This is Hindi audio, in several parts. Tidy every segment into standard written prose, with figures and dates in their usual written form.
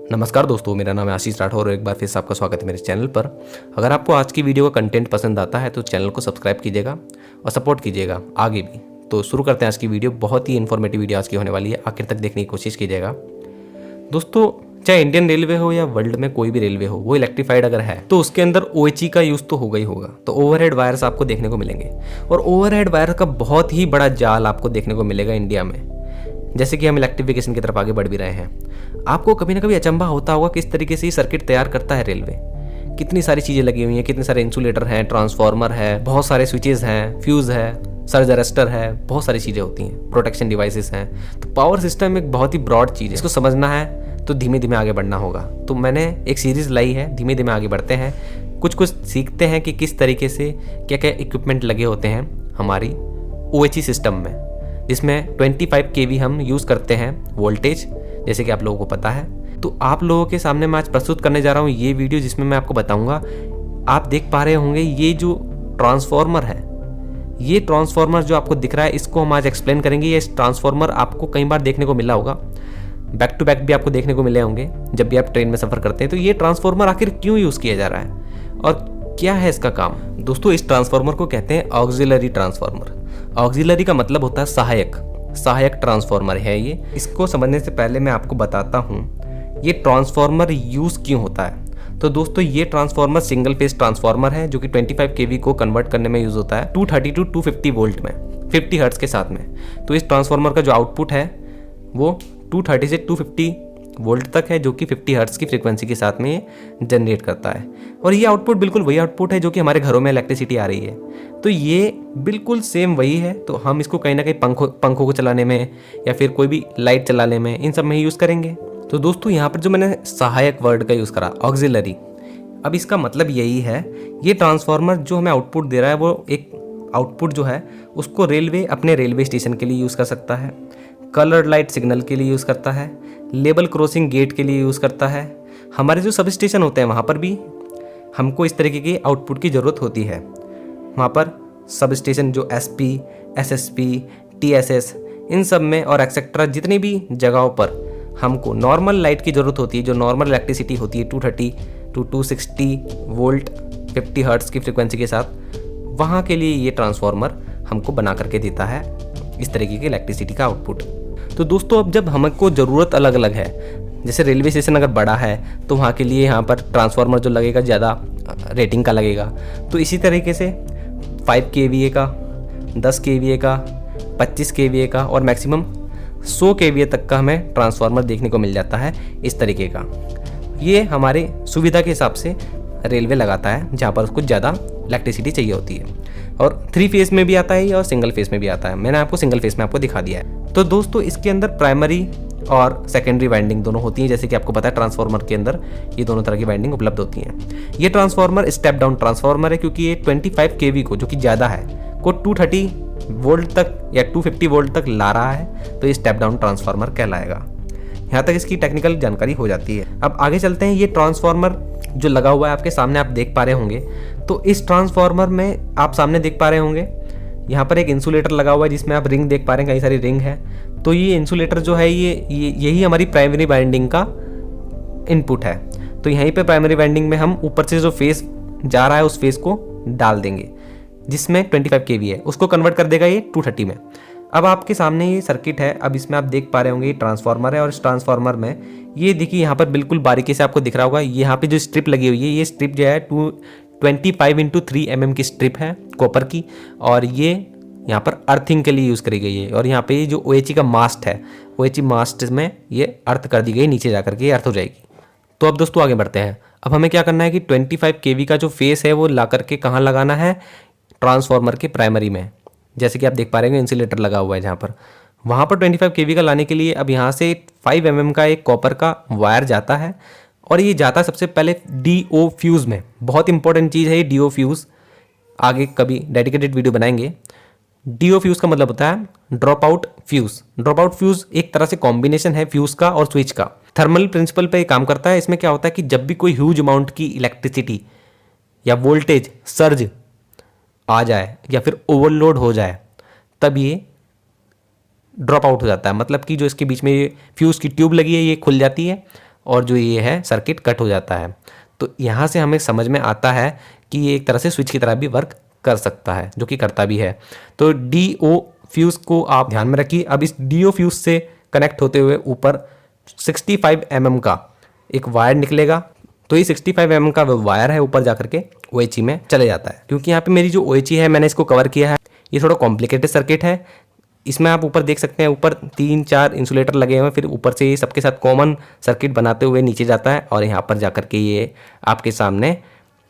नमस्कार दोस्तों, मेरा नाम है आशीष राठौर और एक बार फिर से आपका स्वागत है मेरे चैनल पर। अगर आपको आज की वीडियो का कंटेंट पसंद आता है तो चैनल को सब्सक्राइब कीजिएगा और सपोर्ट कीजिएगा आगे भी। तो शुरू करते हैं आज की वीडियो। बहुत ही इन्फॉर्मेटिव वीडियो आज की होने वाली है, आखिर तक देखने की कोशिश कीजिएगा। दोस्तों, चाहे इंडियन रेलवे हो या वर्ल्ड में कोई भी रेलवे हो, वो इलेक्ट्रीफाइड अगर है तो उसके अंदर OHE का यूज़ तो होगा ही होगा। तो ओवरहेड वायर्स आपको देखने को मिलेंगे और ओवरहेड वायर का बहुत ही बड़ा जाल आपको देखने को मिलेगा इंडिया में। जैसे कि हम इलेक्ट्रिफिकेशन की तरफ आगे बढ़ भी रहे हैं, आपको कभी ना कभी अचंभा होता होगा किस तरीके से ये सर्किट तैयार करता है रेलवे। कितनी सारी चीज़ें लगी हुई हैं, कितने सारे इंसुलेटर हैं, ट्रांसफार्मर है, बहुत सारे स्विचेस हैं, फ्यूज़ है, सर्ज अरेस्टर है, बहुत सारी चीज़ें होती हैं, प्रोटेक्शन डिवाइसेस हैं। तो पावर सिस्टम एक बहुत ही ब्रॉड चीज़ है, इसको समझना है तो धीमे धीमे आगे बढ़ना होगा। तो मैंने एक सीरीज़ लाई है, धीमे धीमे आगे बढ़ते हैं, कुछ कुछ सीखते हैं कि किस तरीके से क्या क्या इक्विपमेंट लगे होते हैं हमारी OHE सिस्टम में, जिसमें 25 kV हम यूज़ करते हैं वोल्टेज, जैसे कि आप लोगों को पता है। तो आप लोगों के सामने मैं आज प्रस्तुत करने जा रहा हूँ ये वीडियो, जिसमें मैं आपको बताऊंगा। आप देख पा रहे होंगे ये जो ट्रांसफार्मर है, ये ट्रांसफार्मर जो आपको दिख रहा है, इसको हम आज एक्सप्लेन करेंगे। ये ट्रांसफार्मर आपको कई बार देखने को मिला होगा, बैक टू बैक भी आपको देखने को मिले होंगे जब भी आप ट्रेन में सफ़र करते हैं। तो ये ट्रांसफार्मर आखिर क्यों यूज़ किया जा रहा है और क्या है इसका काम? दोस्तों, इस ट्रांसफार्मर को कहते हैं ऑक्सिलरी ट्रांसफार्मर। ऑक्सिलरी का मतलब होता है सहायक ट्रांसफार्मर है ये। इसको समझने से पहले मैं आपको बताता हूँ ये ट्रांसफार्मर यूज़ क्यों होता है। तो दोस्तों, ये ट्रांसफार्मर सिंगल फेज ट्रांसफार्मर है जो कि 25 kV को कन्वर्ट करने में यूज़ होता है 230 टू 250 वोल्ट में, 50 हर्ट्ज के साथ में। तो इस ट्रांसफार्मर का जो आउटपुट है वो 230 से 250 वोल्ट तक है, जो कि 50 हर्ट्ज की फ्रीक्वेंसी के साथ में जनरेट करता है। और ये आउटपुट बिल्कुल वही आउटपुट है जो कि हमारे घरों में इलेक्ट्रिसिटी आ रही है। तो ये बिल्कुल सेम वही है। तो हम इसको कहीं ना कहीं पंखों को चलाने में या फिर कोई भी लाइट चलाने में, इन सब में यूज़ करेंगे। तो दोस्तों, यहाँ पर जो मैंने सहायक वर्ड का यूज़ करा, ऑक्सिलरी, अब इसका मतलब यही है, ये ट्रांसफार्मर जो हमें आउटपुट दे रहा है वो एक आउटपुट जो है उसको रेलवे अपने रेलवे स्टेशन के लिए यूज़ कर सकता है, कलर लाइट सिग्नल के लिए यूज़ करता है, लेबल क्रॉसिंग गेट के लिए यूज़ करता है। हमारे जो सब स्टेशन होते हैं वहाँ पर भी हमको इस तरीके के आउटपुट की ज़रूरत होती है। वहाँ पर सब स्टेशन जो SP, SSP, TSS, इन सब में और एक्सेट्रा जितनी भी जगहों पर हमको नॉर्मल लाइट की ज़रूरत होती है, जो नॉर्मल इलेक्ट्रिसिटी होती है 230 टू 260 वोल्ट 50 हर्ट्ज़ की फ्रिक्वेंसी के साथ, वहाँ के लिए ये ट्रांसफार्मर हमको बना करके देता है इस तरीके की इलेक्ट्रिसिटी का आउटपुट। तो दोस्तों, अब जब हमको ज़रूरत अलग अलग है, जैसे रेलवे स्टेशन अगर बड़ा है तो वहाँ के लिए यहाँ पर ट्रांसफार्मर जो लगेगा ज़्यादा रेटिंग का लगेगा। तो इसी तरीके से 5 kVA का, 10 kVA का, 25 kVA का और मैक्सिमम 100 kVA तक का हमें ट्रांसफार्मर देखने को मिल जाता है इस तरीके का। ये हमारे सुविधा के हिसाब से रेलवे लगाता है जहाँ पर उसको ज़्यादा इलेक्ट्रिसिटी चाहिए होती है। और 3 फेज में भी आता है और सिंगल फेज में भी आता है। मैंने आपको सिंगल फेज में आपको दिखा दिया है। तो दोस्तों, इसके अंदर प्राइमरी और सेकेंडरी वाइंडिंग दोनों होती हैं। जैसे कि आपको पता है ट्रांसफार्मर के अंदर ये दोनों तरह की वाइंडिंग उपलब्ध होती हैं। ये ट्रांसफार्मर स्टेप डाउन ट्रांसफार्मर है क्योंकि ये 25 kV को, जो कि ज़्यादा है, को 230 वोल्ट तक या 250 वोल्ट तक ला रहा है। तो ये स्टेप डाउन ट्रांसफार्मर कहलाएगा। यहाँ तक इसकी टेक्निकल जानकारी हो जाती है। अब आगे चलते हैं। ये ट्रांसफार्मर जो लगा हुआ है आपके सामने, आप देख पा रहे होंगे। तो इस ट्रांसफार्मर में आप सामने देख पा रहे होंगे यहाँ पर एक इंसुलेटर लगा हुआ है, जिसमें आप रिंग देख पा रहे हैं, कई सारी रिंग है। तो ये इंसुलेटर जो है यही हमारी प्राइमरी वाइंडिंग का इनपुट है। तो यहीं पे प्राइमरी वाइंडिंग में हम ऊपर से जो फेस जा रहा है उस फेस को डाल देंगे, जिसमें 25 kV है, उसको कन्वर्ट कर देगा ये 230 में। अब आपके सामने ये सर्किट है। अब इसमें आप देख पा रहे होंगे ये ट्रांसफार्मर है और इस ट्रांसफार्मर में ये देखिए यहाँ पर बिल्कुल बारीकी से आपको दिख रहा होगा, यहाँ पे जो स्ट्रिप लगी हुई है, ये स्ट्रिप जो है 25x3 mm की स्ट्रिप है कॉपर की, और ये यहाँ पर अर्थिंग के लिए यूज़ करी गई है। और यहाँ पे जो OHE का मास्ट है, OHE मास्ट में ये अर्थ कर दी गई, नीचे जा करके अर्थ हो जाएगी। तो अब दोस्तों आगे बढ़ते हैं। अब हमें क्या करना है कि 25 kV का जो फेस है वो ला करके कहाँ लगाना है, ट्रांसफार्मर के प्राइमरी में। जैसे कि आप देख पा रहे हैं इंसुलेटर लगा हुआ है जहाँ पर, वहाँ पर 25 kV का लाने के लिए अब यहाँ से 5 mm का एक कॉपर का वायर जाता है, और ये जाता है सबसे पहले DO फ्यूज़ में। बहुत इंपॉर्टेंट चीज़ है ये DO फ्यूज़, आगे कभी डेडिकेटेड वीडियो बनाएंगे। DO फ्यूज़ का मतलब होता है drop out fuse. Drop out fuse एक तरह से कॉम्बिनेशन है फ्यूज़ का और स्विच का। थर्मल प्रिंसिपल पे काम करता है। इसमें क्या होता है कि जब भी कोई ह्यूज अमाउंट की इलेक्ट्रिसिटी या वोल्टेज सर्ज आ जाए या फिर ओवरलोड हो जाए, तब ये ड्रॉप आउट हो जाता है। मतलब कि जो इसके बीच में ये फ्यूज़ की ट्यूब लगी है ये खुल जाती है और जो ये है सर्किट कट हो जाता है। तो यहाँ से हमें समझ में आता है कि ये एक तरह से स्विच की तरह भी वर्क कर सकता है, जो कि करता भी है। तो DO फ्यूज़ को आप ध्यान में रखिए। अब इस DO फ्यूज़ से कनेक्ट होते हुए ऊपर 65 mm का एक वायर निकलेगा। तो ये 65 mm का वायर है ऊपर जाकर के OHE में चले जाता है। क्योंकि यहाँ पे मेरी जो OHE है मैंने इसको कवर किया है, ये थोड़ा कॉम्प्लिकेटेड सर्किट है। इसमें आप ऊपर देख सकते हैं, ऊपर 3-4 इंसुलेटर लगे हुए हैं, फिर ऊपर से ये सबके साथ कॉमन सर्किट बनाते हुए नीचे जाता है और यहाँ पर जाकर के ये आपके सामने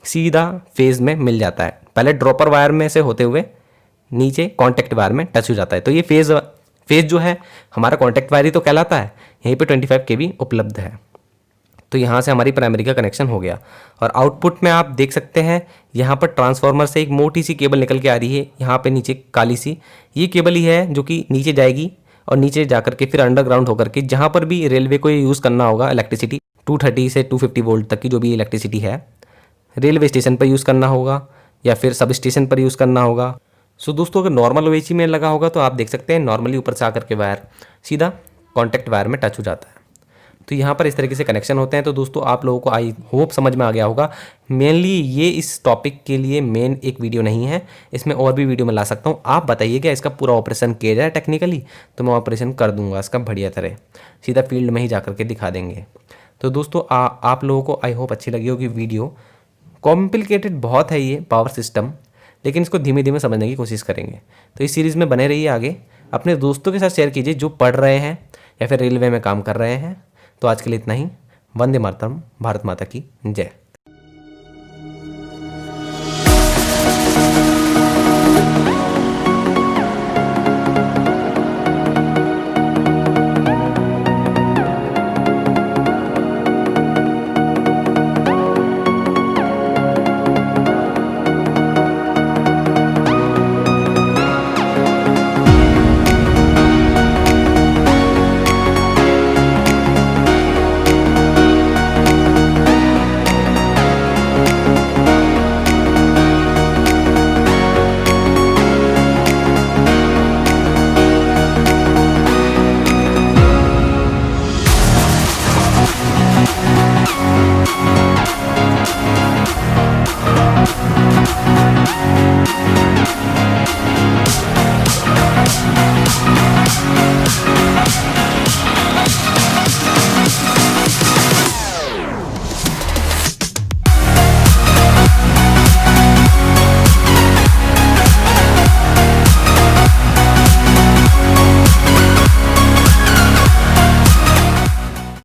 सीधा फेज में मिल जाता है। पहले ड्रॉपर वायर में से होते हुए नीचे कॉन्टैक्ट वायर में टच हो जाता है। तो ये फेज जो है हमारा कॉन्टैक्ट वायर ही तो कहलाता है। यहीं पे 25 kV उपलब्ध है। तो यहाँ से हमारी प्राइमरी का कनेक्शन हो गया। और आउटपुट में आप देख सकते हैं यहाँ पर ट्रांसफार्मर से एक मोटी सी केबल निकल के आ रही है, यहाँ पे नीचे काली सी, ये केबल ही है जो कि नीचे जाएगी और नीचे जाकर के फिर अंडरग्राउंड होकर के जहाँ पर भी रेलवे को यूज़ करना होगा इलेक्ट्रिसिटी 230 से 250 वोल्ट तक की जो भी इलेक्ट्रिसिटी है, रेलवे स्टेशन पर यूज़ करना होगा या फिर सब स्टेशन पर यूज़ करना होगा। सो दोस्तों अगर नॉर्मल OHE में लगा होगा तो आप देख सकते हैं नॉर्मली ऊपर से आकर के वायर सीधा कॉन्टैक्ट वायर में टच हो जाता है। तो यहाँ पर इस तरीके से कनेक्शन होते हैं। तो दोस्तों आप लोगों को आई होप समझ में आ गया होगा। मेनली ये इस टॉपिक के लिए मेन एक वीडियो नहीं है, इसमें और भी वीडियो मैं ला सकता हूँ। आप बताइए क्या इसका पूरा ऑपरेशन किया जाए टेक्निकली, तो मैं ऑपरेशन कर दूंगा इसका बढ़िया तरह, सीधा फील्ड में ही जा करके दिखा देंगे। तो दोस्तों आप लोगों को आई होप अच्छी लगी होगी वीडियो। कॉम्प्लिकेटेड बहुत है ये पावर सिस्टम, लेकिन इसको धीमे धीमे समझने की कोशिश करेंगे। तो इस सीरीज़ में बने रहिए आगे, अपने दोस्तों के साथ शेयर कीजिए जो पढ़ रहे हैं या फिर रेलवे में काम कर रहे हैं। तो आज के लिए इतना ही। वंदे मातरम। भारत माता की जय।